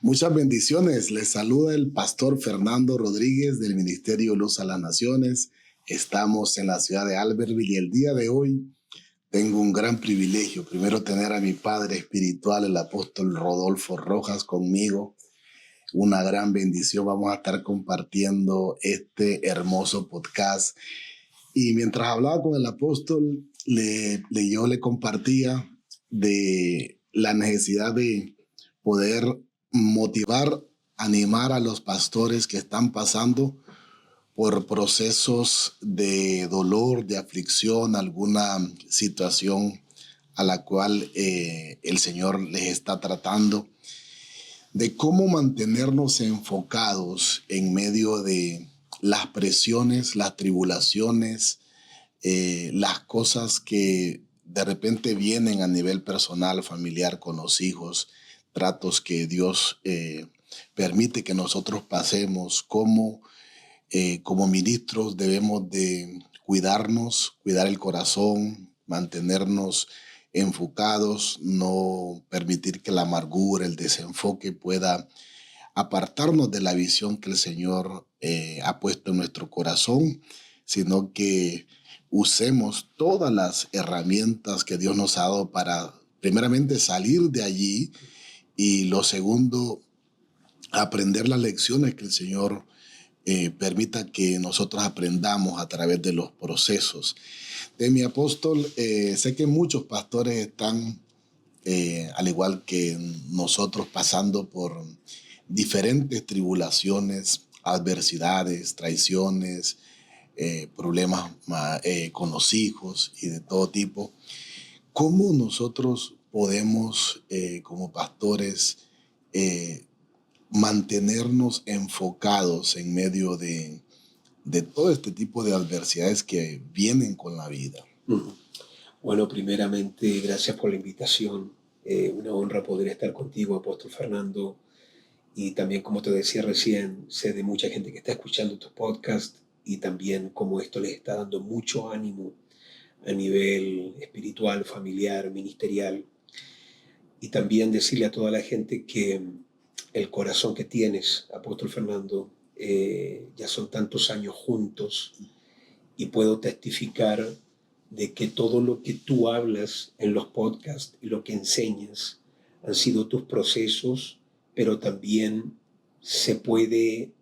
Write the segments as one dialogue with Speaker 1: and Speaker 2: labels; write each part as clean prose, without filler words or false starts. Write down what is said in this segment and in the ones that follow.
Speaker 1: Muchas bendiciones. Les saluda el pastor Fernando Rodríguez del Ministerio Luz a las Naciones. Estamos en la ciudad de Albertville y el día de hoy tengo un gran privilegio. Primero, tener a mi padre espiritual, el apóstol Rodolfo Rojas, conmigo. Una gran bendición. Vamos a estar compartiendo este hermoso podcast. Y mientras hablaba con el apóstol, yo le compartía de la necesidad de poder motivar, animar a los pastores que están pasando por procesos de dolor, de aflicción, alguna situación a la cual el Señor les está tratando, de cómo mantenernos enfocados en medio de las presiones, las tribulaciones, las cosas que de repente vienen a nivel personal, familiar, con los hijos, tratos que Dios permite que nosotros pasemos. Como ministros debemos de cuidarnos, cuidar el corazón, mantenernos enfocados, no permitir que la amargura, el desenfoque pueda apartarnos de la visión que el Señor ha puesto en nuestro corazón, sino que usemos todas las herramientas que Dios nos ha dado para, primeramente, salir de allí, y lo segundo, aprender las lecciones que el Señor permita que nosotros aprendamos a través de los procesos. De mi apóstol, sé que muchos pastores están, al igual que nosotros, pasando por diferentes tribulaciones, adversidades, traiciones, problemas con los hijos y de todo tipo. ¿Cómo nosotros podemos, como pastores, mantenernos enfocados en medio de todo este tipo de adversidades que vienen con la vida?
Speaker 2: Bueno, primeramente, gracias por la invitación. Una honra poder estar contigo, apóstol Fernando. Y también, como te decía recién, sé de mucha gente que está escuchando tus podcasts y también cómo esto les está dando mucho ánimo a nivel espiritual, familiar, ministerial. Y también decirle a toda la gente que el corazón que tienes, apóstol Fernando, ya son tantos años juntos y puedo testificar de que todo lo que tú hablas en los podcasts y lo que enseñas han sido tus procesos, pero también se puede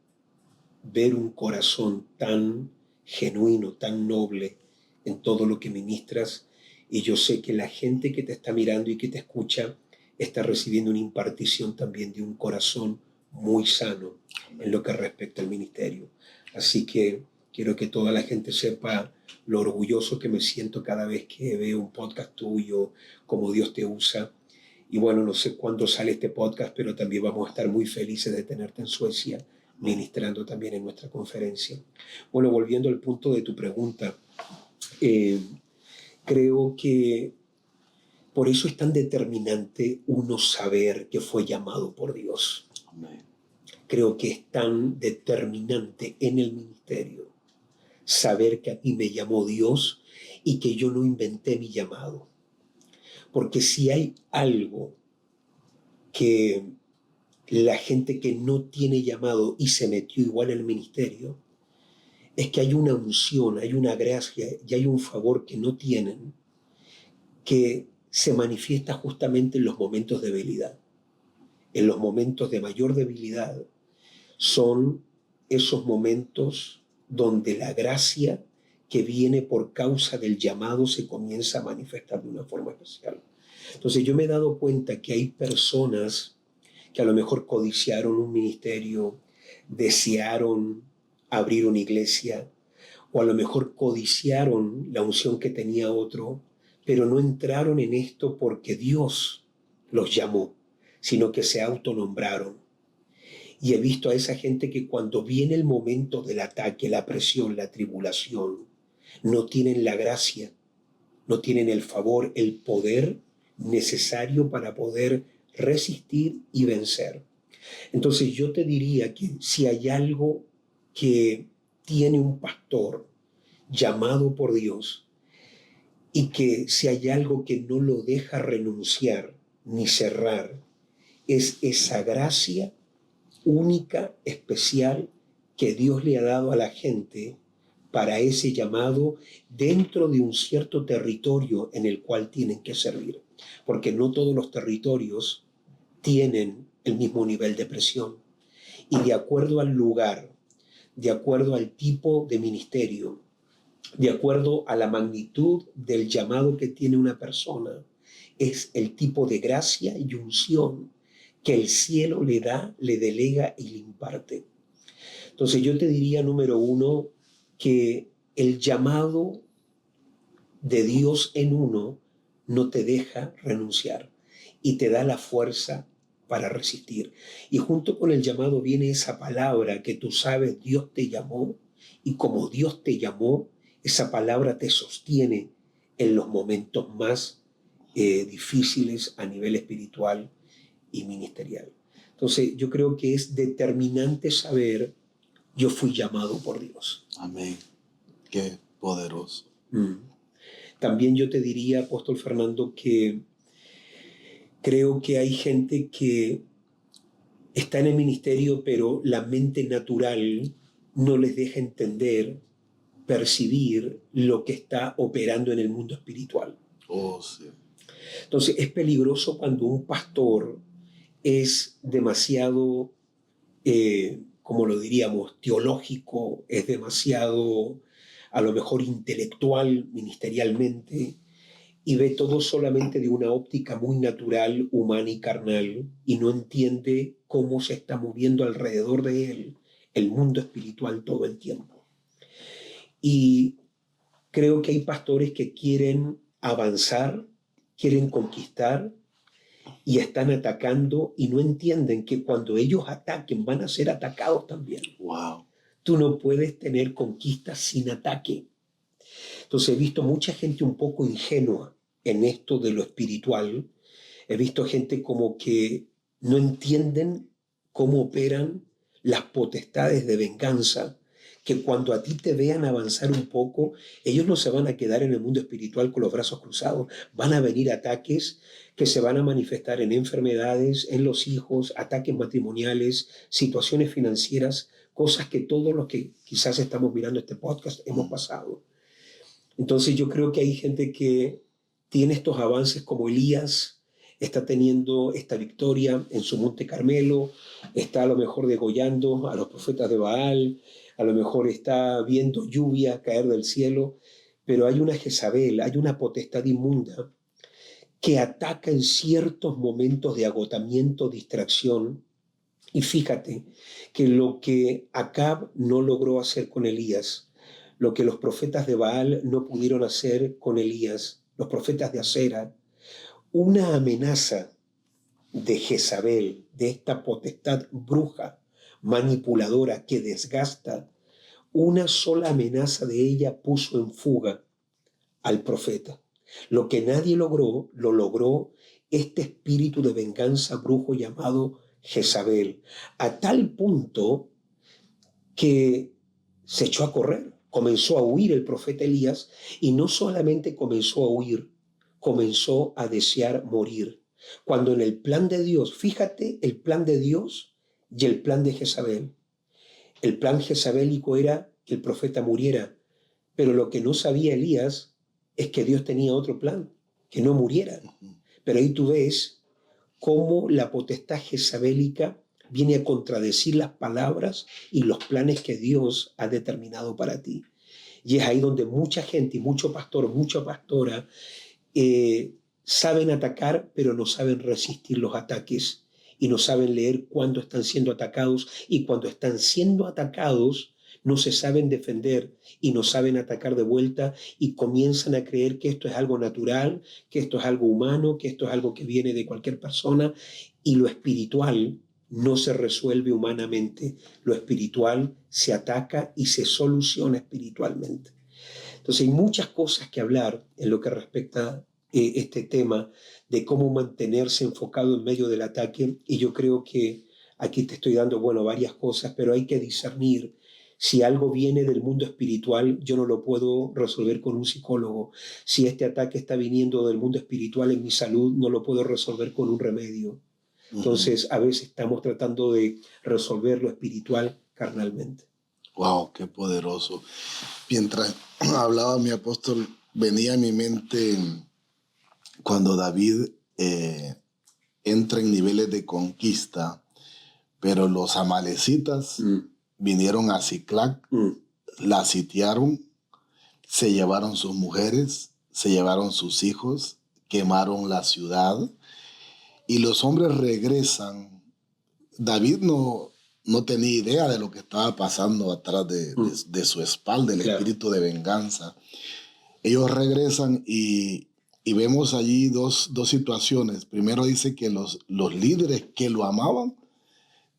Speaker 2: ver un corazón tan genuino, tan noble en todo lo que ministras. Y yo sé que la gente que te está mirando y que te escucha está recibiendo una impartición también de un corazón muy sano en lo que respecta al ministerio. Así que quiero que toda la gente sepa lo orgulloso que me siento cada vez que veo un podcast tuyo, cómo Dios te usa. Y bueno, no sé cuándo sale este podcast, pero también vamos a estar muy felices de tenerte en Suecia, ministrando también en nuestra conferencia. Bueno, volviendo al punto de tu pregunta, creo que por eso es tan determinante uno saber que fue llamado por Dios.
Speaker 1: Amén.
Speaker 2: Creo que es tan determinante en el ministerio saber que a mí me llamó Dios y que yo no inventé mi llamado. Porque si hay algo que la gente que no tiene llamado y se metió igual en el ministerio, es que hay una unción, hay una gracia y hay un favor que no tienen, que se manifiesta justamente en los momentos de debilidad. En los momentos de mayor debilidad son esos momentos donde la gracia que viene por causa del llamado se comienza a manifestar de una forma especial. Entonces yo me he dado cuenta que hay personas que a lo mejor codiciaron un ministerio, desearon abrir una iglesia, o a lo mejor codiciaron la unción que tenía otro, pero no entraron en esto porque Dios los llamó, sino que se autonombraron. Y he visto a esa gente que cuando viene el momento del ataque, la presión, la tribulación, no tienen la gracia, no tienen el favor, el poder necesario para poder resistir y vencer. Entonces yo te diría que si hay algo que tiene un pastor llamado por Dios y que si hay algo que no lo deja renunciar ni cerrar es esa gracia única, especial, que Dios le ha dado a la gente para ese llamado dentro de un cierto territorio en el cual tienen que servir. Porque no todos los territorios tienen el mismo nivel de presión. Y de acuerdo al lugar, de acuerdo al tipo de ministerio, de acuerdo a la magnitud del llamado que tiene una persona, es el tipo de gracia y unción que el cielo le da, le delega y le imparte. Entonces yo te diría, número uno, que el llamado de Dios en uno no te deja renunciar y te da la fuerza para resistir. Y junto con el llamado viene esa palabra que tú sabes, Dios te llamó, y como Dios te llamó, esa palabra te sostiene en los momentos más difíciles a nivel espiritual y ministerial. Entonces yo creo que es determinante saber, yo fui llamado por Dios.
Speaker 1: Amén. Qué poderoso.
Speaker 2: También yo te diría, apóstol Fernando, que creo que hay gente que está en el ministerio, pero la mente natural no les deja entender, percibir lo que está operando en el mundo espiritual.
Speaker 1: Oh, sí.
Speaker 2: Entonces es peligroso cuando un pastor es demasiado, como lo diríamos, teológico, es demasiado, a lo mejor intelectual, ministerialmente, y ve todo solamente de una óptica muy natural, humana y carnal, y no entiende cómo se está moviendo alrededor de él el mundo espiritual todo el tiempo. Y creo que hay pastores que quieren avanzar, quieren conquistar, y están atacando y no entienden que cuando ellos ataquen van a ser atacados también.
Speaker 1: Wow.
Speaker 2: Tú no puedes tener conquistas sin ataque. Entonces he visto mucha gente un poco ingenua en esto de lo espiritual. He visto gente como que no entienden cómo operan las potestades de venganza, que cuando a ti te vean avanzar un poco, ellos no se van a quedar en el mundo espiritual con los brazos cruzados. Van a venir ataques que se van a manifestar en enfermedades, en los hijos, ataques matrimoniales, situaciones financieras, cosas que todos los que quizás estamos mirando este podcast hemos pasado. Entonces yo creo que hay gente que tiene estos avances como Elías, está teniendo esta victoria en su Monte Carmelo, está a lo mejor degollando a los profetas de Baal, a lo mejor está viendo lluvia caer del cielo, pero hay una Jezabel, hay una potestad inmunda que ataca en ciertos momentos de agotamiento, distracción. Y fíjate que lo que Acab no logró hacer con Elías, lo que los profetas de Baal no pudieron hacer con Elías, los profetas de Acera, una amenaza de Jezabel, de esta potestad bruja, manipuladora que desgasta, una sola amenaza de ella puso en fuga al profeta. Lo que nadie logró, lo logró este espíritu de venganza brujo llamado Jezabel, a tal punto que se echó a correr, comenzó a huir el profeta Elías, y no solamente comenzó a huir, comenzó a desear morir. Cuando en el plan de Dios, fíjate el plan de Dios y el plan de Jezabel. El plan jezabélico era que el profeta muriera, pero lo que no sabía Elías es que Dios tenía otro plan, que no muriera. Pero ahí tú ves cómo la potestad jezabélica viene a contradecir las palabras y los planes que Dios ha determinado para ti. Y es ahí donde mucha gente y mucho pastor, mucha pastora saben atacar, pero no saben resistir los ataques y no saben leer cuándo están siendo atacados, y cuando están siendo atacados no se saben defender y no saben atacar de vuelta, y comienzan a creer que esto es algo natural, que esto es algo humano, que esto es algo que viene de cualquier persona, y lo espiritual no se resuelve humanamente, lo espiritual se ataca y se soluciona espiritualmente. Entonces hay muchas cosas que hablar en lo que respecta este tema de cómo mantenerse enfocado en medio del ataque, y yo creo que aquí te estoy dando, varias cosas, pero hay que discernir. Si algo viene del mundo espiritual, yo no lo puedo resolver con un psicólogo. Si este ataque está viniendo del mundo espiritual en mi salud, no lo puedo resolver con un remedio. Entonces, a veces estamos tratando de resolver lo espiritual carnalmente.
Speaker 1: Wow, qué poderoso. Mientras hablaba mi apóstol, venía a mi mente cuando David entra en niveles de conquista, pero los amalecitas vinieron a Siclac, la sitiaron, se llevaron sus mujeres, se llevaron sus hijos, quemaron la ciudad y los hombres regresan. David no tenía idea de lo que estaba pasando atrás de su espalda, el espíritu de venganza. Ellos regresan y vemos allí dos situaciones. Primero dice que los líderes que lo amaban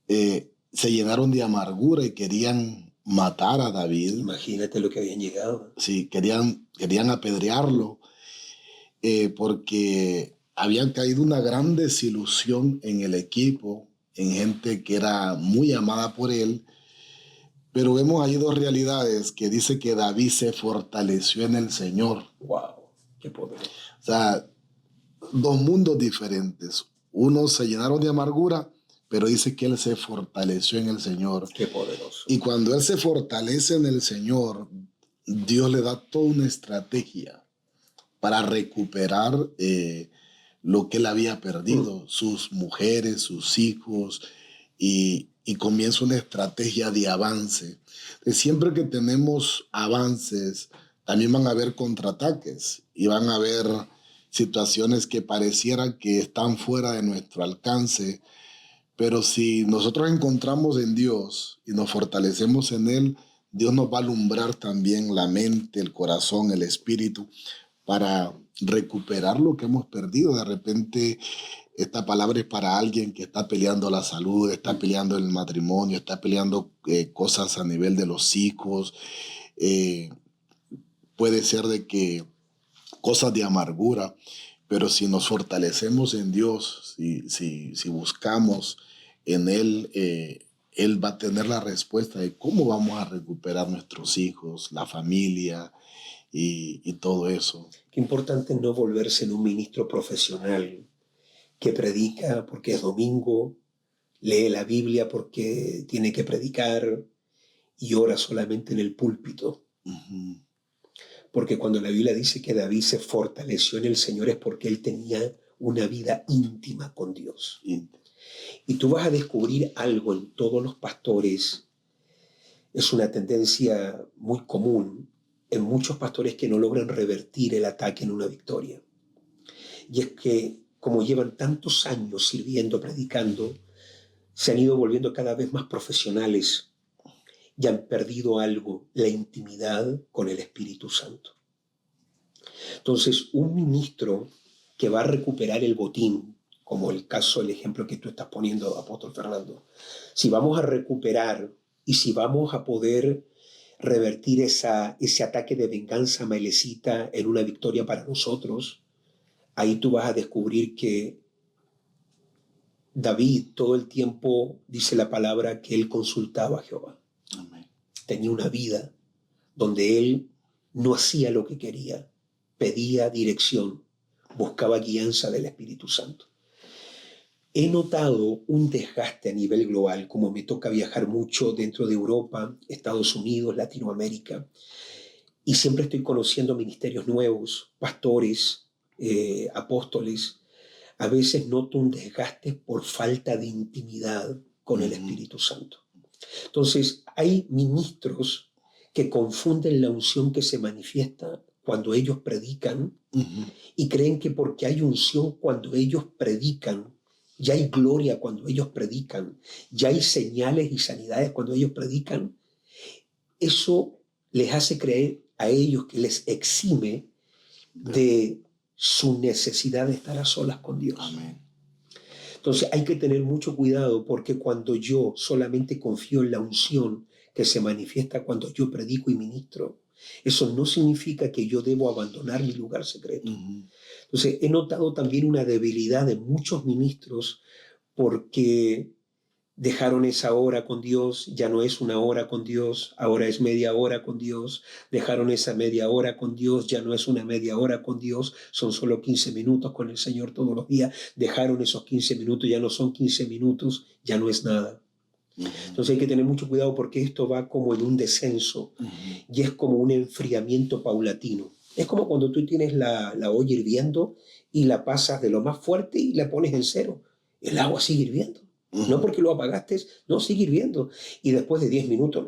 Speaker 1: se llenaron de amargura y querían matar a David.
Speaker 2: Imagínate lo que habían llegado.
Speaker 1: Sí, querían apedrearlo porque habían caído una gran desilusión en el equipo, en gente que era muy amada por él. Pero vemos ahí dos realidades que dice que David se fortaleció en el Señor.
Speaker 2: ¡Wow! ¡Qué poder!
Speaker 1: O sea, dos mundos diferentes. Unos se llenaron de amargura, pero dice que él se fortaleció en el Señor.
Speaker 2: ¡Qué poderoso!
Speaker 1: Y cuando él se fortalece en el Señor, Dios le da toda una estrategia para recuperar lo que él había perdido, sus mujeres, sus hijos, y comienza una estrategia de avance. Siempre que tenemos avances, también van a haber contraataques y van a haber situaciones que parecieran que están fuera de nuestro alcance, pero si nosotros encontramos en Dios y nos fortalecemos en Él, Dios nos va a alumbrar también la mente, el corazón, el espíritu, para recuperar lo que hemos perdido. De repente, esta palabra es para alguien que está peleando la salud, está peleando el matrimonio, está peleando cosas a nivel de los hijos. Puede ser de que cosas de amargura, pero si nos fortalecemos en Dios, si buscamos en Él, Él va a tener la respuesta de cómo vamos a recuperar nuestros hijos, la familia y todo eso.
Speaker 2: Qué importante no volverse en un ministro profesional que predica porque es domingo, lee la Biblia porque tiene que predicar y ora solamente en el púlpito.
Speaker 1: Uh-huh.
Speaker 2: Porque cuando la Biblia dice que David se fortaleció en el Señor es porque él tenía una vida íntima con Dios. Y tú vas a descubrir algo en todos los pastores. Es una tendencia muy común en muchos pastores que no logran revertir el ataque en una victoria. Y es que como llevan tantos años sirviendo, predicando, se han ido volviendo cada vez más profesionales y han perdido algo, la intimidad con el Espíritu Santo. Entonces, un ministro que va a recuperar el botín, como el caso, el ejemplo que tú estás poniendo, apóstol Fernando, si vamos a recuperar y si vamos a poder revertir ese ataque de venganza amalecita en una victoria para nosotros, ahí tú vas a descubrir que David todo el tiempo dice la palabra que él consultaba a Jehová.
Speaker 1: Amén.
Speaker 2: Tenía una vida donde él no hacía lo que quería, pedía dirección, buscaba guianza del Espíritu Santo. He notado un desgaste a nivel global, como me toca viajar mucho dentro de Europa, Estados Unidos, Latinoamérica, y siempre estoy conociendo ministerios nuevos, pastores, apóstoles. A veces noto un desgaste por falta de intimidad con el Espíritu Santo. Entonces, hay ministros que confunden la unción que se manifiesta cuando ellos predican y creen que porque hay unción cuando ellos predican, ya hay gloria cuando ellos predican, ya hay señales y sanidades cuando ellos predican. Eso les hace creer a ellos que les exime de su necesidad de estar a solas con Dios.
Speaker 1: Amén.
Speaker 2: Entonces hay que tener mucho cuidado porque cuando yo solamente confío en la unción que se manifiesta cuando yo predico y ministro, eso no significa que yo debo abandonar mi lugar secreto. Entonces he notado también una debilidad de muchos ministros porque Dejaron esa hora con Dios, ya no es una hora con Dios, ahora es media hora con Dios. Dejaron esa media hora con Dios, ya no es una media hora con Dios, son solo 15 minutos con el Señor todos los días. Dejaron esos 15 minutos, ya no son 15 minutos, ya no es nada. Entonces hay que tener mucho cuidado porque esto va como en un descenso y es como un enfriamiento paulatino. Es como cuando tú tienes la olla hirviendo y la pasas de lo más fuerte y la pones en cero. El agua sigue hirviendo. No porque lo apagaste, no, sigue hirviendo. Y después de 10 minutos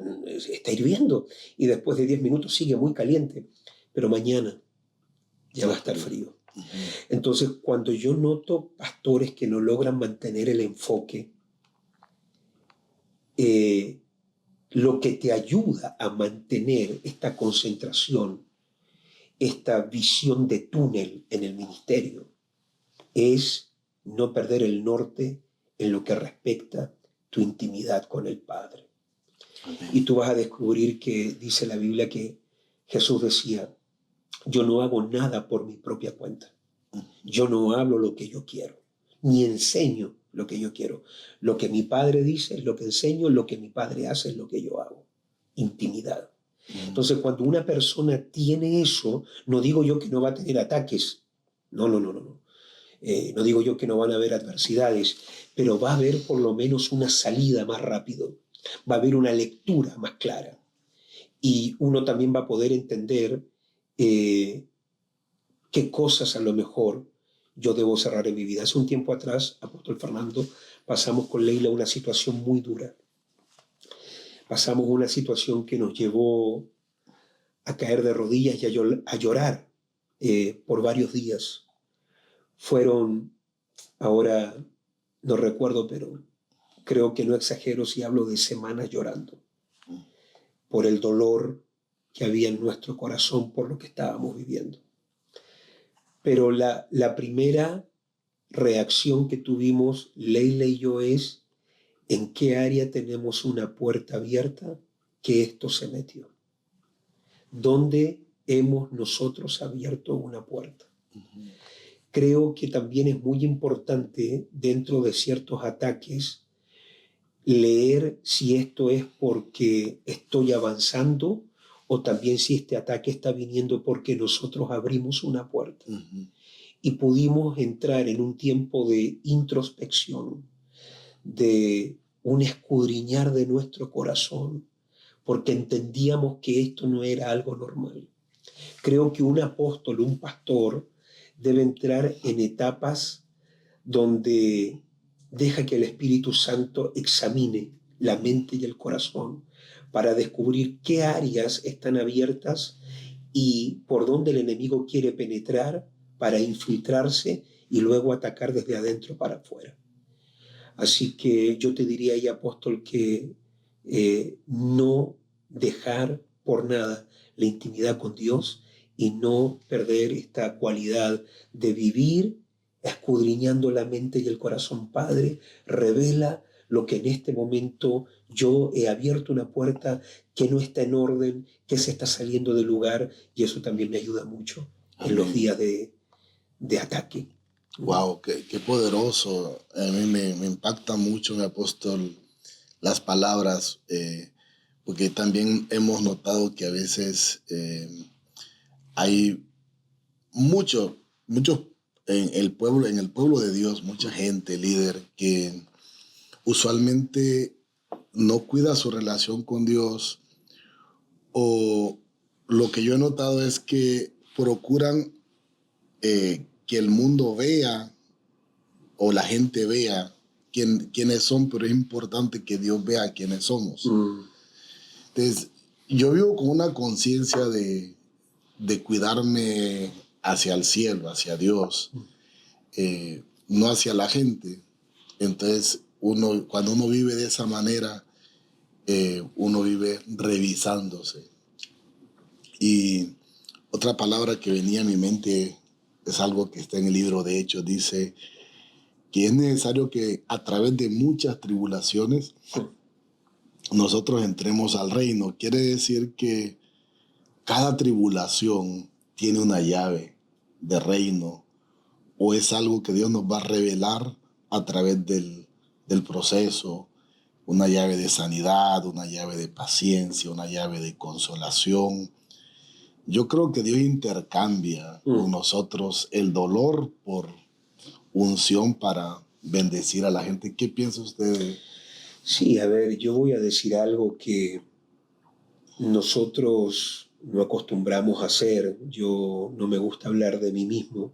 Speaker 2: está hirviendo. Y después de 10 minutos sigue muy caliente. Pero mañana ya va a estar frío. Entonces, cuando yo noto pastores que no logran mantener el enfoque, lo que te ayuda a mantener esta concentración, esta visión de túnel en el ministerio, es no perder el norte en lo que respecta tu intimidad con el Padre. Amén. Y tú vas a descubrir que dice la Biblia que Jesús decía, yo no hago nada por mi propia cuenta. Yo no hablo lo que yo quiero, ni enseño lo que yo quiero. Lo que mi Padre dice es lo que enseño, lo que mi Padre hace es lo que yo hago. Intimidad. Entonces, cuando una persona tiene eso, no digo yo que no va a tener ataques. No. No digo yo que no van a haber adversidades, pero va a haber por lo menos una salida más rápido. Va a haber una lectura más clara. Y uno también va a poder entender qué cosas a lo mejor yo debo cerrar en mi vida. Hace un tiempo atrás, Apóstol Fernando, pasamos con Leila una situación muy dura. Pasamos una situación que nos llevó a caer de rodillas y a llorar por varios días. Fueron, ahora no recuerdo, pero creo que no exagero si hablo de semanas llorando por el dolor que había en nuestro corazón por lo que estábamos viviendo. Pero la primera reacción que tuvimos, Leila y yo, es en qué área tenemos una puerta abierta que esto se metió. ¿Dónde hemos nosotros abierto una puerta? Creo que también es muy importante dentro de ciertos ataques leer si esto es porque estoy avanzando o también si este ataque está viniendo porque nosotros abrimos una puerta. Y pudimos entrar en un tiempo de introspección, de un escudriñar de nuestro corazón, porque entendíamos que esto no era algo normal. Creo que un apóstol, un pastor, debe entrar en etapas donde deja que el Espíritu Santo examine la mente y el corazón para descubrir qué áreas están abiertas y por dónde el enemigo quiere penetrar para infiltrarse y luego atacar desde adentro para afuera. Así que yo te diría ahí, apóstol, que no dejar por nada la intimidad con Dios y no perder esta cualidad de vivir escudriñando la mente y el corazón. Padre, revela lo que en este momento yo he abierto una puerta que no está en orden, que se está saliendo del lugar, y eso también me ayuda mucho. Amén. En los días de ataque.
Speaker 1: Wow, qué poderoso. A mí me impacta mucho, mi apóstol, las palabras, porque también hemos notado que a veces hay muchos en el pueblo de Dios, mucha gente, líder, que usualmente no cuida su relación con Dios, o lo que yo he notado es que procuran que el mundo vea o la gente vea quiénes son, pero es importante que Dios vea quiénes somos. Entonces, yo vivo con una conciencia de cuidarme hacia el cielo, hacia Dios, no hacia la gente. Entonces, cuando uno vive de esa manera, uno vive revisándose. Y otra palabra que venía a mi mente es algo que está en el libro de Hechos. Dice que es necesario que a través de muchas tribulaciones nosotros entremos al reino. Quiere decir que cada tribulación tiene una llave de reino, o es algo que Dios nos va a revelar a través del proceso, una llave de sanidad, una llave de paciencia, una llave de consolación. Yo creo que Dios intercambia con nosotros el dolor por unción para bendecir a la gente. ¿Qué piensa usted?
Speaker 2: Sí, a ver, yo voy a decir algo que nosotros no acostumbramos a hacer. Yo no me gusta hablar de mí mismo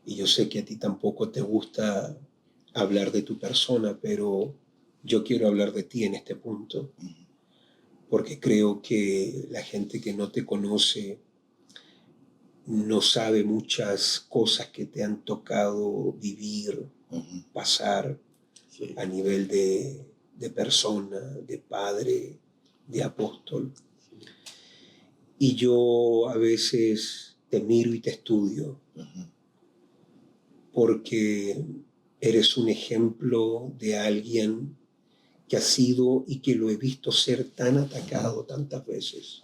Speaker 2: y yo sé que a ti tampoco te gusta hablar de tu persona, pero yo quiero hablar de ti en este punto, porque creo que la gente que no te conoce no sabe muchas cosas que te han tocado vivir, pasar
Speaker 1: Sí.
Speaker 2: a nivel de persona, de padre, de apóstol. Y yo a veces te miro y te estudio porque eres un ejemplo de alguien que ha sido y que lo he visto ser tan atacado tantas veces.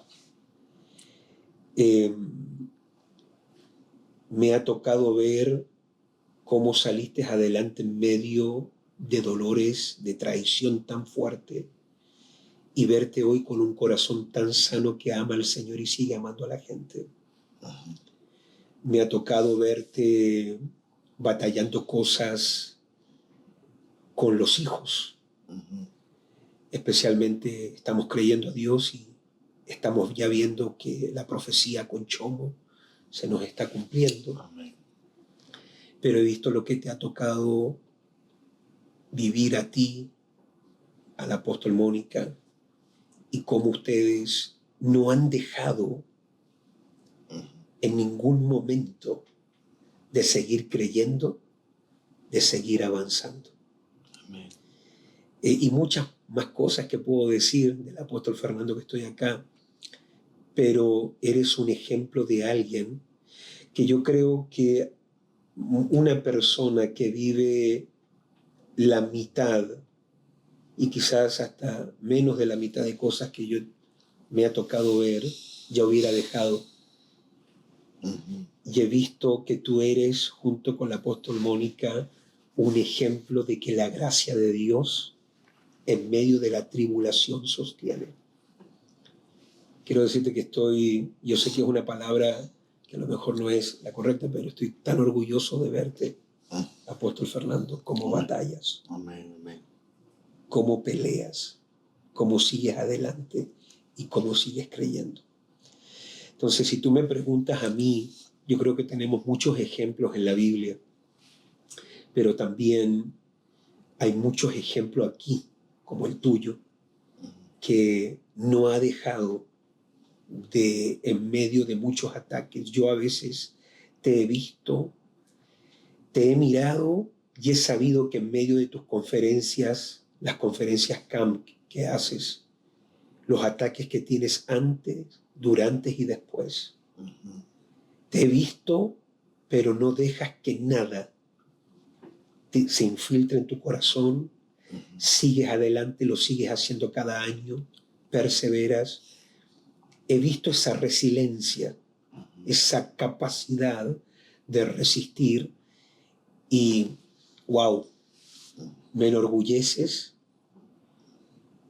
Speaker 2: Me ha tocado ver cómo saliste adelante en medio de dolores, de traición tan fuerte, y verte hoy con un corazón tan sano que ama al Señor y sigue amando a la gente. Me ha tocado verte batallando cosas con los hijos. Especialmente estamos creyendo a Dios y estamos ya viendo que la profecía con Chomo se nos está cumpliendo.
Speaker 1: Amén.
Speaker 2: Pero he visto lo que te ha tocado vivir a ti, al apóstol Mónica, y cómo ustedes no han dejado en ningún momento de seguir creyendo, de seguir avanzando.
Speaker 1: Amén.
Speaker 2: Y muchas más cosas que puedo decir del apóstol Fernando que estoy acá, pero eres un ejemplo de alguien que yo creo que una persona que vive la mitad y quizás hasta menos de la mitad de cosas que yo me ha tocado ver, ya hubiera dejado. Y he visto que tú eres, junto con la apóstol Mónica, un ejemplo de que la gracia de Dios en medio de la tribulación sostiene. Quiero decirte que yo sé que es una palabra que a lo mejor no es la correcta, pero estoy tan orgulloso de verte, apóstol Fernando, cómo batallas, cómo peleas, cómo sigues adelante y cómo sigues creyendo. Entonces, si tú me preguntas a mí, yo creo que tenemos muchos ejemplos en la Biblia, pero también hay muchos ejemplos aquí, como el tuyo, que no ha dejado en medio de muchos ataques. Yo a veces te he visto, te he mirado y he sabido que en medio de tus conferencias, las conferencias camp que haces, los ataques que tienes antes, durante y después. Te he visto, pero no dejas que nada se infiltre en tu corazón. Sigues adelante, lo sigues haciendo cada año, perseveras. He visto esa resiliencia, esa capacidad de resistir y, wow, me enorgulleces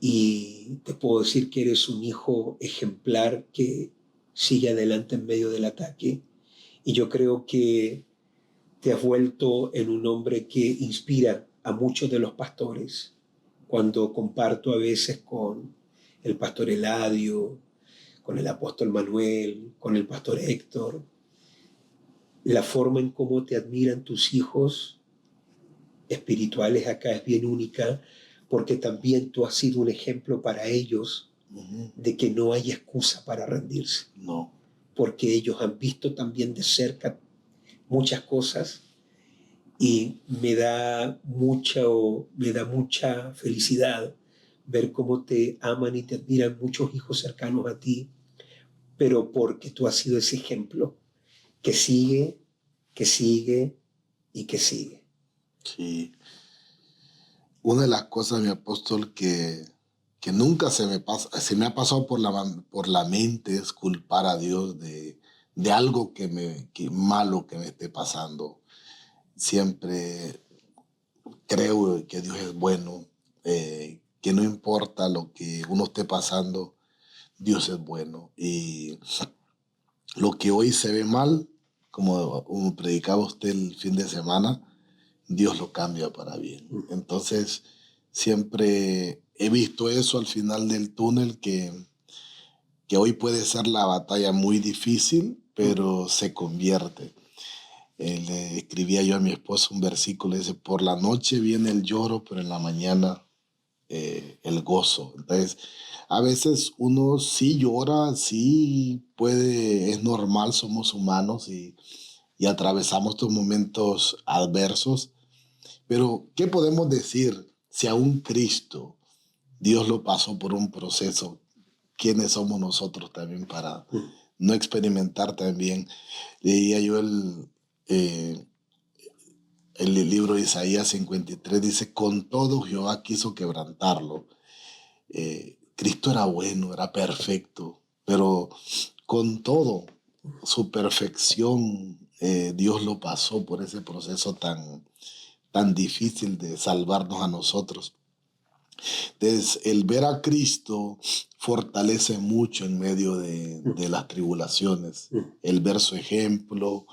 Speaker 2: y te puedo decir que eres un hijo ejemplar que sigue adelante en medio del ataque. Y yo creo que te has vuelto en un hombre que inspira a muchos de los pastores. Cuando comparto a veces con el pastor Eladio, con el apóstol Manuel, con el pastor Héctor, la forma en cómo te admiran tus hijos espirituales acá es bien única, porque también tú has sido un ejemplo para ellos de que no hay excusa para rendirse.
Speaker 1: No.
Speaker 2: Porque ellos han visto también de cerca muchas cosas y me da mucha felicidad ver cómo te aman y te admiran muchos hijos cercanos a ti, pero porque tú has sido ese ejemplo que sigue y que sigue.
Speaker 1: Sí. Una de las cosas, mi apóstol, que nunca se me ha pasado por la mente es culpar a Dios de algo malo que me esté pasando. Siempre creo que Dios es bueno, que no importa lo que uno esté pasando, Dios es bueno. Y lo que hoy se ve mal, como predicaba usted el fin de semana, Dios lo cambia para bien. Entonces, siempre he visto eso al final del túnel, que hoy puede ser la batalla muy difícil, pero se convierte. Le escribía yo a mi esposo un versículo, dice, por la noche viene el lloro, pero en la mañana el gozo. Entonces, a veces uno sí llora, sí puede, es normal, somos humanos y atravesamos estos momentos adversos, pero ¿qué podemos decir si aún Cristo, Dios lo pasó por un proceso? ¿Quiénes somos nosotros también para no experimentar también? Leía yo eh, el libro de Isaías 53, dice, con todo Jehová quiso quebrantarlo. Cristo era bueno, era perfecto, pero con todo su perfección, Dios lo pasó por ese proceso tan difícil de salvarnos a nosotros. Entonces, el ver a Cristo fortalece mucho en medio de las tribulaciones. El ver su ejemplo,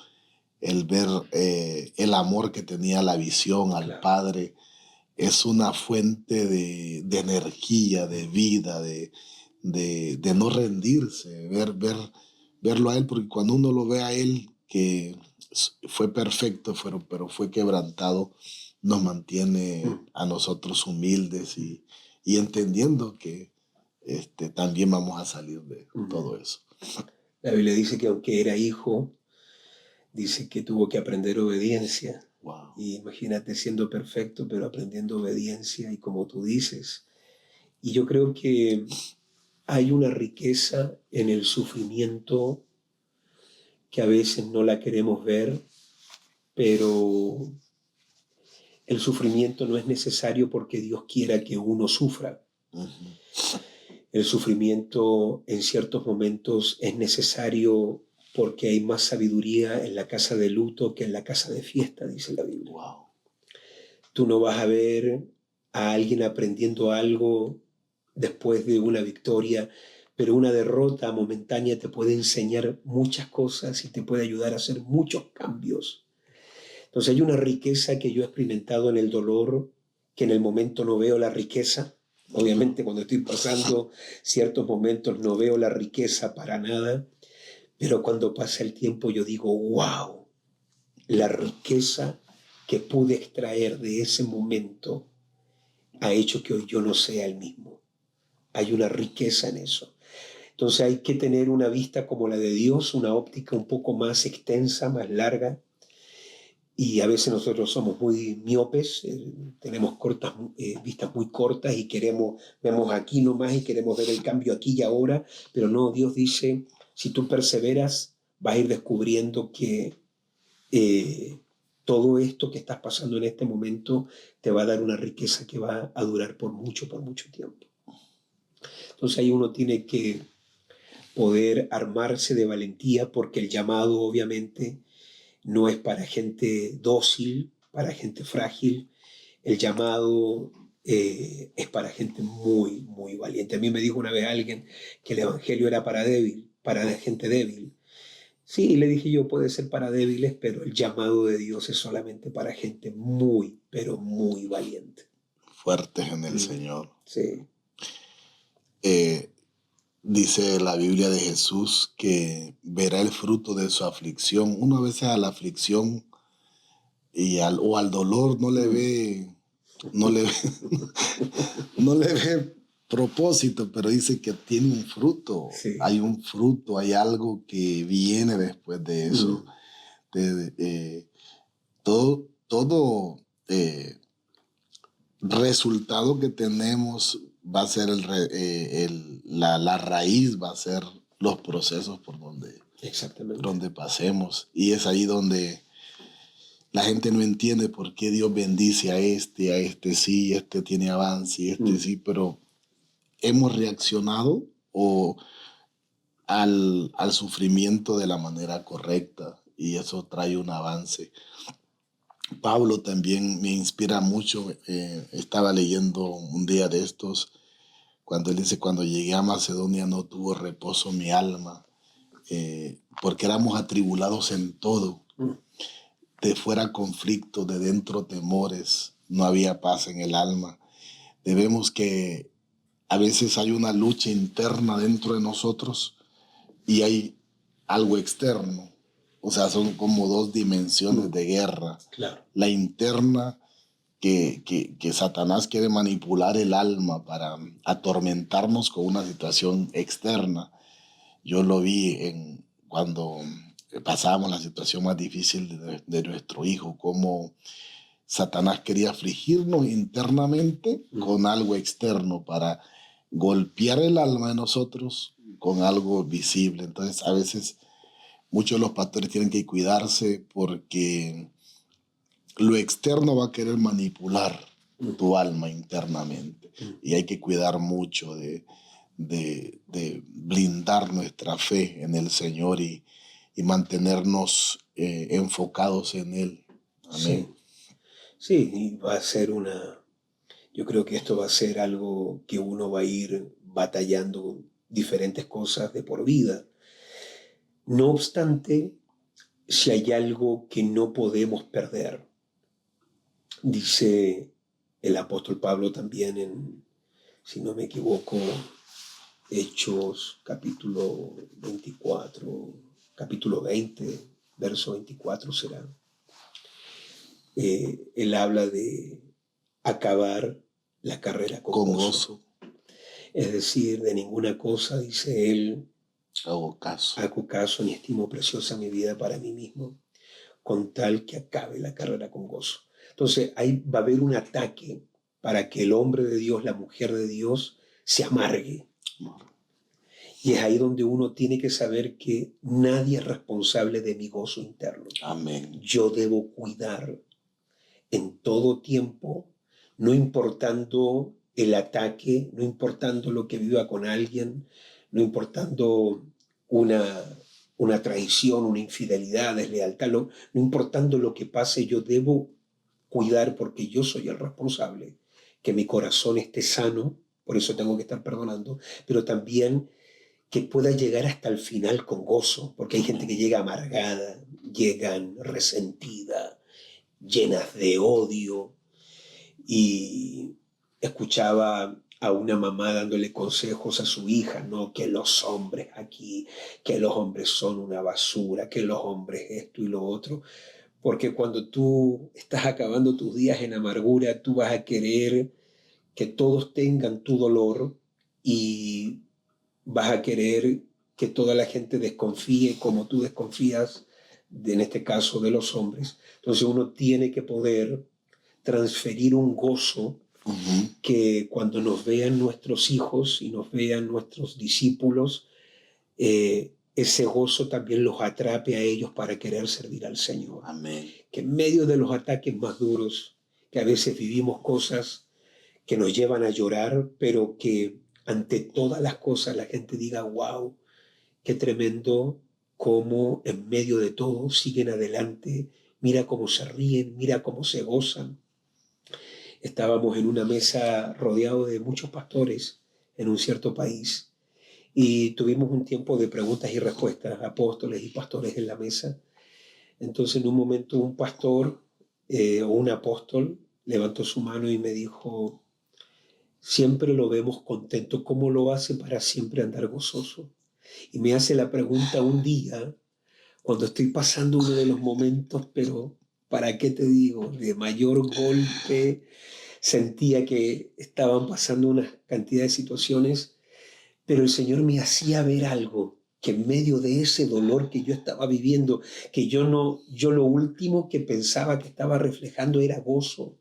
Speaker 1: el ver el amor que tenía, la visión al Padre, es una fuente de energía, de vida, de no rendirse, verlo a Él, porque cuando uno lo ve a Él, que fue perfecto, pero fue quebrantado, nos mantiene a nosotros humildes y entendiendo que también vamos a salir de todo eso.
Speaker 2: La Biblia dice que aunque era hijo, dice que tuvo que aprender obediencia.
Speaker 1: Wow.
Speaker 2: Y imagínate siendo perfecto, pero aprendiendo obediencia y como tú dices. Y yo creo que hay una riqueza en el sufrimiento que a veces no la queremos ver, pero el sufrimiento no es necesario porque Dios quiera que uno sufra. El sufrimiento en ciertos momentos es necesario porque hay más sabiduría en la casa de luto que en la casa de fiesta, dice la Biblia.
Speaker 1: Wow.
Speaker 2: Tú no vas a ver a alguien aprendiendo algo después de una victoria, pero una derrota momentánea te puede enseñar muchas cosas y te puede ayudar a hacer muchos cambios. Entonces hay una riqueza que yo he experimentado en el dolor, que en el momento no veo la riqueza. Obviamente cuando estoy pasando ciertos momentos no veo la riqueza para nada, pero cuando pasa el tiempo yo digo, wow, la riqueza que pude extraer de ese momento ha hecho que hoy yo no sea el mismo. Hay una riqueza en eso. Entonces hay que tener una vista como la de Dios, una óptica un poco más extensa, más larga. Y a veces nosotros somos muy miopes, tenemos vistas muy cortas y vemos aquí nomás y queremos ver el cambio aquí y ahora, pero no, Dios dice, si tú perseveras, vas a ir descubriendo que todo esto que estás pasando en este momento te va a dar una riqueza que va a durar por mucho tiempo. Entonces ahí uno tiene que poder armarse de valentía porque el llamado obviamente no es para gente dócil, para gente frágil. El llamado es para gente muy valiente. A mí me dijo una vez alguien que el evangelio era para gente débil. Sí, le dije yo, puede ser para débiles, pero el llamado de Dios es solamente para gente pero muy valiente.
Speaker 1: Fuertes en el Señor.
Speaker 2: Sí.
Speaker 1: Dice la Biblia de Jesús que verá el fruto de su aflicción. Uno a veces a la aflicción o al dolor no le ve, no le ve, no le ve propósito, pero dice que tiene un fruto.
Speaker 2: Sí.
Speaker 1: Hay un fruto, hay algo que viene después de eso. Todo resultado que tenemos va a ser la raíz, va a ser los procesos por donde pasemos. Y es ahí donde la gente no entiende por qué Dios bendice a este sí, este tiene avance y este sí, pero hemos reaccionado al sufrimiento de la manera correcta y eso trae un avance. Pablo también me inspira mucho. Estaba leyendo un día de estos, cuando él dice, cuando llegué a Macedonia no tuvo reposo mi alma, porque éramos atribulados en todo. De fuera conflicto, de dentro temores, no había paz en el alma. Debemos que a veces hay una lucha interna dentro de nosotros y hay algo externo. O sea, son como dos dimensiones de guerra.
Speaker 2: Claro.
Speaker 1: La interna, que Satanás quiere manipular el alma para atormentarnos con una situación externa. Yo lo vi cuando pasábamos la situación más difícil de nuestro hijo, cómo Satanás quería afligirnos internamente con algo externo para golpear el alma de nosotros con algo visible. Entonces, a veces muchos de los pastores tienen que cuidarse porque lo externo va a querer manipular tu alma internamente. Y hay que cuidar mucho de blindar nuestra fe en el Señor y mantenernos enfocados en Él. Amén.
Speaker 2: Sí, y va a ser yo creo que esto va a ser algo que uno va a ir batallando diferentes cosas de por vida. No obstante, si hay algo que no podemos perder, dice el apóstol Pablo también si no me equivoco, Hechos capítulo 24, capítulo 20, verso 24 será. Él habla de acabar la carrera con gozo. Es decir, de ninguna cosa, dice él, hago caso ni estimo preciosa mi vida para mí mismo, con tal que acabe la carrera con gozo. Entonces ahí va a haber un ataque para que el hombre de Dios, la mujer de Dios, se amargue. Y es ahí donde uno tiene que saber que nadie es responsable de mi gozo interno.
Speaker 1: Amén.
Speaker 2: Yo debo cuidar en todo tiempo, no importando el ataque, no importando lo que viva con alguien, no importando una traición, una infidelidad, deslealtad, no importando lo que pase, yo debo cuidar porque yo soy el responsable, que mi corazón esté sano, por eso tengo que estar perdonando, pero también que pueda llegar hasta el final con gozo, porque hay gente que llega amargada, llegan resentida, llenas de odio. Y escuchaba a una mamá dándole consejos a su hija, ¿no? Que los hombres aquí, que los hombres son una basura, que los hombres esto y lo otro. Porque cuando tú estás acabando tus días en amargura, tú vas a querer que todos tengan tu dolor y vas a querer que toda la gente desconfíe como tú desconfías, en este caso de los hombres. Entonces uno tiene que poder transferir un gozo que cuando nos vean nuestros hijos y nos vean nuestros discípulos, ese gozo también los atrape a ellos para querer servir al Señor.
Speaker 1: Amén.
Speaker 2: Que en medio de los ataques más duros, que a veces vivimos cosas que nos llevan a llorar, pero que ante todas las cosas la gente diga, wow, qué tremendo cómo en medio de todo siguen adelante, mira cómo se ríen, mira cómo se gozan. Estábamos en una mesa rodeado de muchos pastores en un cierto país y tuvimos un tiempo de preguntas y respuestas, apóstoles y pastores en la mesa. Entonces en un momento un pastor o un apóstol levantó su mano y me dijo, siempre lo vemos contento, ¿cómo lo hace para siempre andar gozoso? Y me hace la pregunta un día, cuando estoy pasando uno de los momentos, pero ¿para qué te digo? De mayor golpe, sentía que estaban pasando una cantidad de situaciones, pero el Señor me hacía ver algo, que en medio de ese dolor que yo estaba viviendo, que yo lo último que pensaba que estaba reflejando era gozo.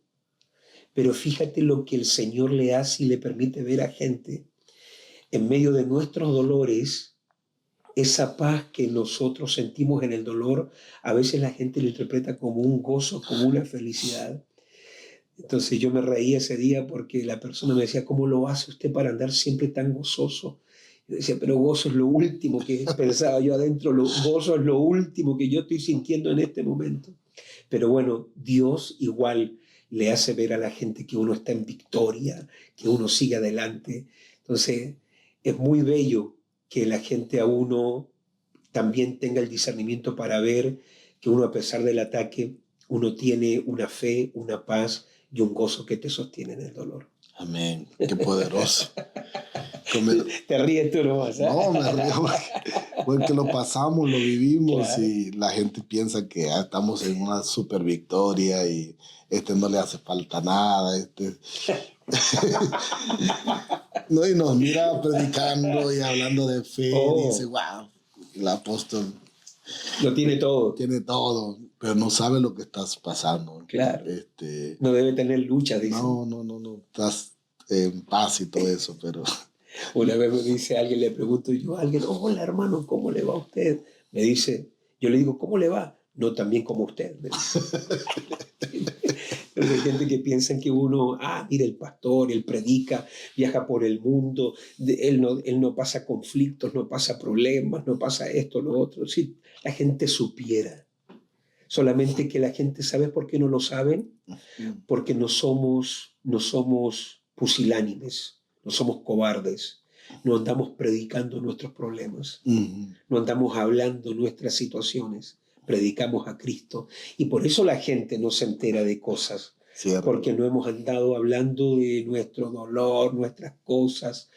Speaker 2: Pero fíjate lo que el Señor le hace y le permite ver a gente en medio de nuestros dolores, esa paz que nosotros sentimos en el dolor, a veces la gente lo interpreta como un gozo, como una felicidad. Entonces yo me reía ese día porque la persona me decía, ¿cómo lo hace usted para andar siempre tan gozoso? Yo decía, pero gozo es lo último que pensaba yo adentro, gozo es lo último que yo estoy sintiendo en este momento. Pero bueno, Dios igual le hace ver a la gente que uno está en victoria, que uno sigue adelante. Entonces, es muy bello que la gente a uno también tenga el discernimiento para ver que uno, a pesar del ataque, uno tiene una fe, una paz y un gozo que te sostiene en el dolor.
Speaker 1: Amén. Qué poderoso.
Speaker 2: Te ríes tú nomás, ¿eh?
Speaker 1: No, me río porque lo pasamos, lo vivimos,
Speaker 2: Claro.
Speaker 1: y la gente piensa que estamos en una super victoria y no le hace falta nada. No, y nos mira predicando y hablando de fe, y dice, wow, el apóstol
Speaker 2: Lo tiene todo.
Speaker 1: tiene todo, pero no sabe lo que estás pasando.
Speaker 2: Claro. No debe tener lucha, dice.
Speaker 1: No, estás en paz y todo eso, pero...
Speaker 2: Una vez me dice alguien, le pregunto yo a alguien, hola hermano, ¿cómo le va a usted? Me dice, yo le digo, ¿cómo le va? No tan bien como usted. Me dice. Pero hay gente que piensa que uno, mira el pastor, él predica, viaja por el mundo, él no pasa conflictos, no pasa problemas, no pasa esto, lo otro. Si la gente supiera. Solamente que la gente sabe por qué no lo saben, porque no somos pusilánimes, no somos cobardes, no andamos predicando nuestros problemas, no andamos hablando nuestras situaciones, predicamos a Cristo. Y por eso la gente no se entera de cosas, porque no hemos andado hablando de nuestro dolor, nuestras cosas.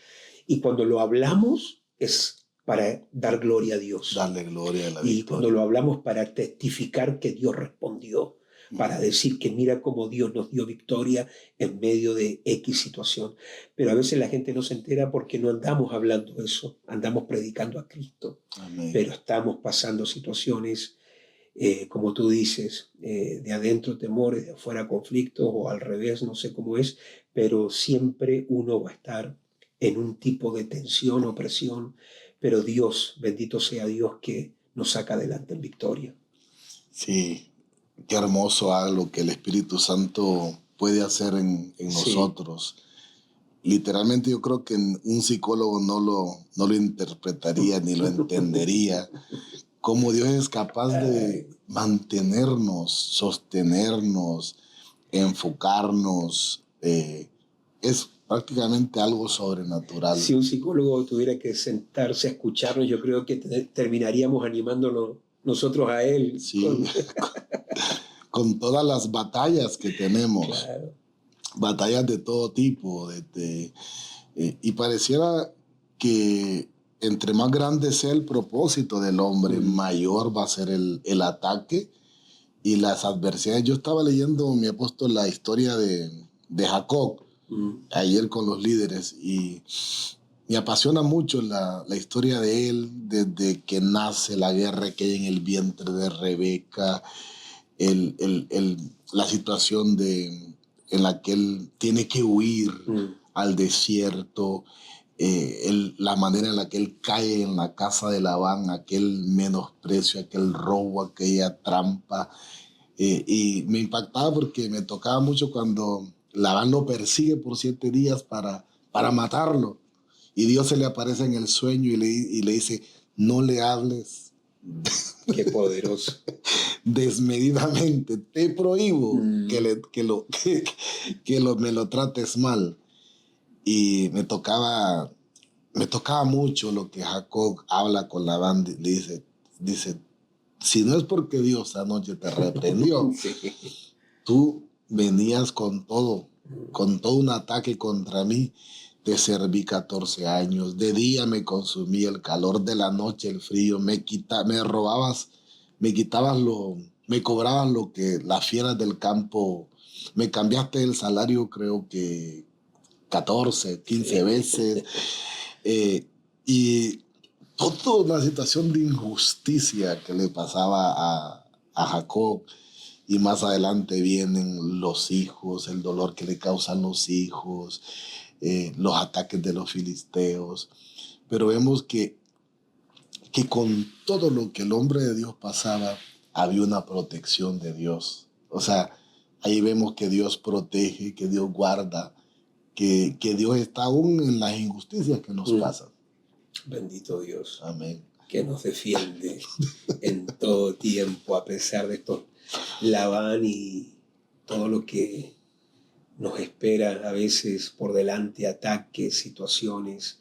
Speaker 2: Y cuando lo hablamos es para dar gloria a Dios.
Speaker 1: Darle gloria a la
Speaker 2: Y
Speaker 1: victoria.
Speaker 2: cuando lo hablamos para testificar que Dios respondió, para decir que mira cómo Dios nos dio victoria en medio de X situación. Pero a veces la gente no se entera porque no andamos hablando eso, andamos predicando a Cristo.
Speaker 1: Amén.
Speaker 2: Pero estamos pasando situaciones, como tú dices, de adentro temores, de afuera conflictos, o al revés, no sé cómo es, pero siempre uno va a estar en un tipo de tensión o presión, pero Dios, bendito sea Dios, que nos saca adelante en victoria.
Speaker 1: Sí, qué hermoso algo que el Espíritu Santo puede hacer en nosotros. Literalmente yo creo que un psicólogo no lo interpretaría ni lo entendería. Cómo Dios es capaz de mantenernos, sostenernos, enfocarnos. Es prácticamente algo sobrenatural.
Speaker 2: Si un psicólogo tuviera que sentarse a escucharnos, yo creo que terminaríamos animándonos nosotros a él.
Speaker 1: Sí, con todas las batallas que tenemos.
Speaker 2: Claro.
Speaker 1: Batallas de todo tipo. Y pareciera que entre más grande sea el propósito del hombre, mayor va a ser el ataque y las adversidades. Yo estaba leyendo, mi apóstol, la historia de Jacob ayer con los líderes, y me apasiona mucho la historia de él, desde que nace, la guerra que hay en el vientre de Rebeca, la situación en la que él tiene que huir al desierto, la manera en la que él cae en la casa de Labán, aquel menosprecio, aquel robo, aquella trampa. Y me impactaba porque me tocaba mucho cuando Labán lo persigue por 7 días para matarlo. Y Dios se le aparece en el sueño y le dice, no le hables.
Speaker 2: Qué poderoso.
Speaker 1: Desmedidamente, te prohíbo me lo trates mal. Y me tocaba mucho lo que Jacob habla con Labán. Le dice, si no es porque Dios anoche te reprendió, tú venías con todo un ataque contra mí. Te serví 14 años, de día me consumía el calor, de la noche el frío, me robabas, me cobrabas lo que las fieras del campo, me cambiaste el salario creo que 14, 15 veces, y toda una situación de injusticia que le pasaba a Jacob. Y más adelante vienen los hijos, el dolor que le causan los hijos, los ataques de los filisteos. Pero vemos que con todo lo que el hombre de Dios pasaba, había una protección de Dios. O sea, ahí vemos que Dios protege, que Dios guarda, que Dios está aún en las injusticias que nos pasan.
Speaker 2: Bendito Dios.
Speaker 1: Amén.
Speaker 2: Que nos defiende en todo tiempo, a pesar de estos Labán y todo lo que nos espera a veces por delante, ataques, situaciones.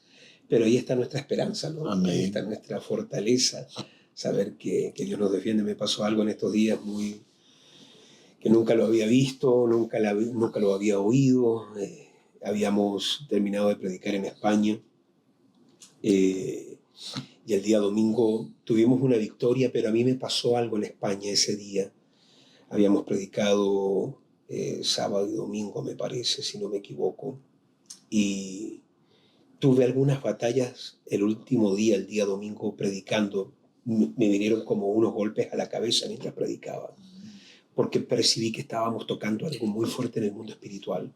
Speaker 2: Pero ahí está nuestra esperanza, ¿no?
Speaker 1: Amén.
Speaker 2: Ahí está nuestra fortaleza, saber que Dios nos defiende. Me pasó algo en estos días que nunca lo había visto, nunca lo había oído. Habíamos terminado de predicar en España y el día domingo tuvimos una victoria, pero a mí me pasó algo en España ese día. Habíamos predicado sábado y domingo, me parece, si no me equivoco, y tuve algunas batallas el último día, el día domingo, predicando. Me vinieron como unos golpes a la cabeza mientras predicaba, porque percibí que estábamos tocando algo muy fuerte en el mundo espiritual.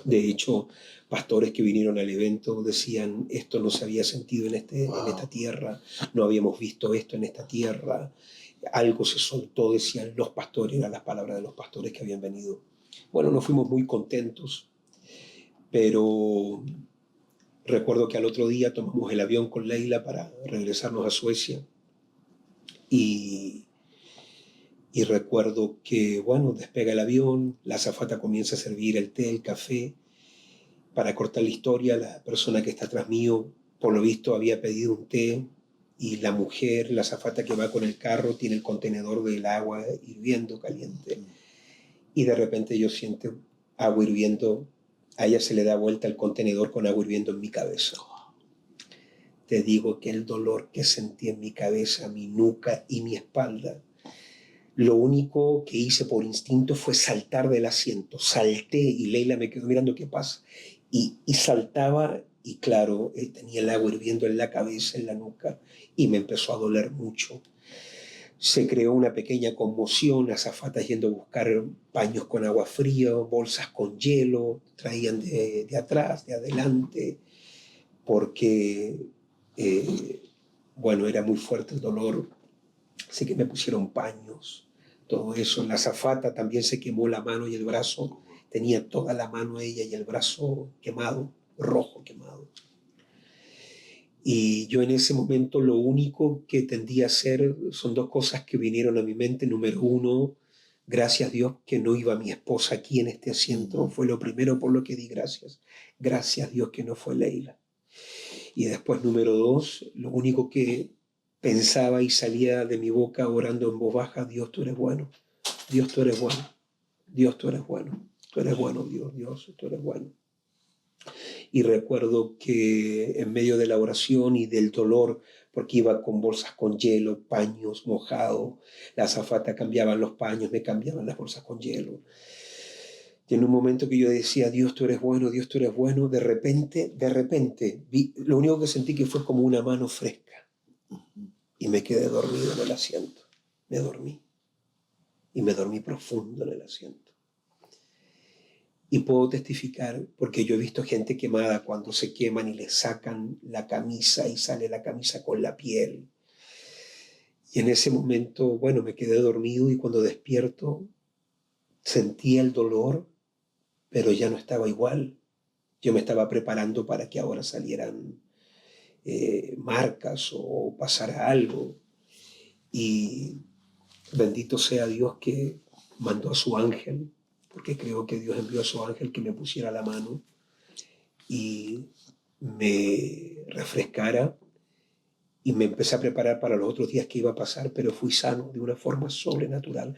Speaker 2: De hecho, pastores que vinieron al evento decían, esto no se había sentido en esta tierra, no habíamos visto esto en esta tierra. Algo se soltó, decían los pastores, eran las palabras de los pastores que habían venido. Bueno, nos fuimos muy contentos, pero recuerdo que al otro día tomamos el avión con Leila para regresarnos a Suecia y recuerdo que, bueno, despega el avión, la azafata comienza a servir el té, el café. Para cortar la historia, la persona que está atrás mío, por lo visto, había pedido un té y la mujer, la azafata que va con el carro, tiene el contenedor del agua hirviendo, caliente. Y de repente yo siento agua hirviendo, a ella se le da vuelta el contenedor con agua hirviendo en mi cabeza. Te digo que el dolor que sentí en mi cabeza, mi nuca y mi espalda, lo único que hice por instinto fue saltar del asiento. Salté y Leila me quedó mirando qué pasa. Y saltaba y claro, tenía el agua hirviendo en la cabeza, en la nuca, y me empezó a doler mucho. Se creó una pequeña conmoción, azafatas yendo a buscar paños con agua fría, bolsas con hielo, traían de atrás, de adelante, porque, bueno, era muy fuerte el dolor. Así que me pusieron paños, todo eso. La azafata también se quemó la mano y el brazo. Tenía toda la mano ella y el brazo quemado, rojo quemado. Y yo en ese momento lo único que tendía a hacer son dos cosas que vinieron a mi mente. Número uno, gracias a Dios que no iba mi esposa aquí en este asiento. Fue lo primero por lo que di gracias. Gracias a Dios que no fue Leila. Y después, número dos, lo único que pensaba y salía de mi boca orando en voz baja, Dios, tú eres bueno. Dios, tú eres bueno. Dios, tú eres bueno. Tú eres bueno, Dios, Dios, tú eres bueno. Y recuerdo que en medio de la oración y del dolor, porque iba con bolsas con hielo, paños mojados, la azafata cambiaba los paños, me cambiaban las bolsas con hielo. Y en un momento que yo decía, Dios, tú eres bueno, Dios, tú eres bueno, de repente, lo único que sentí que fue como una mano fresca. Y me quedé dormido en el asiento. Me dormí. Y me dormí profundo en el asiento. Y puedo testificar, porque yo he visto gente quemada cuando se queman y le sacan la camisa y sale la camisa con la piel. Y en ese momento, bueno, me quedé dormido y cuando despierto sentía el dolor, pero ya no estaba igual. Yo me estaba preparando para que ahora salieran marcas o pasara algo. Y bendito sea Dios que mandó a su ángel, porque creo que Dios envió a su ángel que me pusiera la mano y me refrescara y me empecé a preparar para los otros días que iba a pasar, pero fui sano de una forma sobrenatural.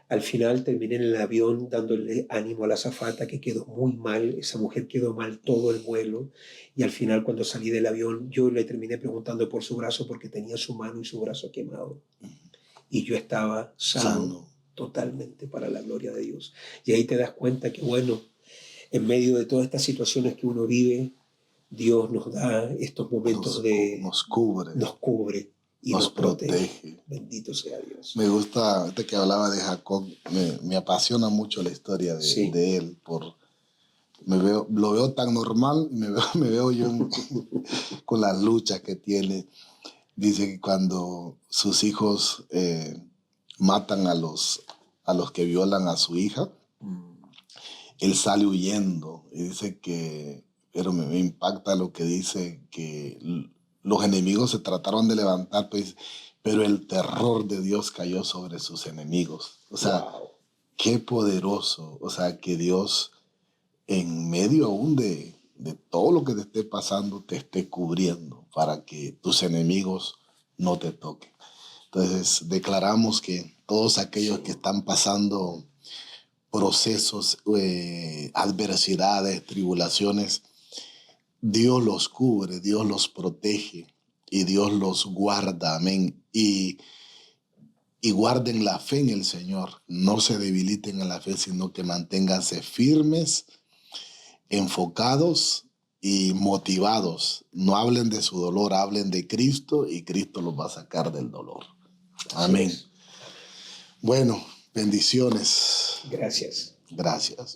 Speaker 2: Al final terminé en el avión dándole ánimo a la azafata que quedó muy mal, esa mujer quedó mal todo el vuelo y al final cuando salí del avión yo le terminé preguntando por su brazo porque tenía su mano y su brazo quemado y yo estaba sano totalmente para la gloria de Dios. Y ahí te das cuenta que bueno, en medio de todas estas situaciones que uno vive, Dios nos da estos momentos
Speaker 1: nos cubre
Speaker 2: y nos protege. Bendito sea Dios.
Speaker 1: Me gusta, ahorita que hablaba de Jacob, me apasiona mucho la historia de él. Lo veo tan normal, me veo yo con las luchas que tiene. Dice que cuando sus hijos matan a los que violan a su hija, él sale huyendo. Y dice que, pero me impacta lo que dice, que los enemigos se trataron de levantar, pues, pero el terror de Dios cayó sobre sus enemigos. O sea,
Speaker 2: Wow.
Speaker 1: qué poderoso. O sea, que Dios en medio aún de todo lo que te esté pasando, te esté cubriendo para que tus enemigos no te toquen. Entonces, declaramos que todos aquellos que están pasando procesos, adversidades, tribulaciones, Dios los cubre, Dios los protege y Dios los guarda, amén. Y guarden la fe en el Señor, no se debiliten en la fe, sino que manténganse firmes, enfocados y motivados. No hablen de su dolor, hablen de Cristo y Cristo los va a sacar del dolor.
Speaker 2: Así
Speaker 1: Amén.
Speaker 2: es.
Speaker 1: Bueno, bendiciones.
Speaker 2: Gracias.
Speaker 1: Gracias.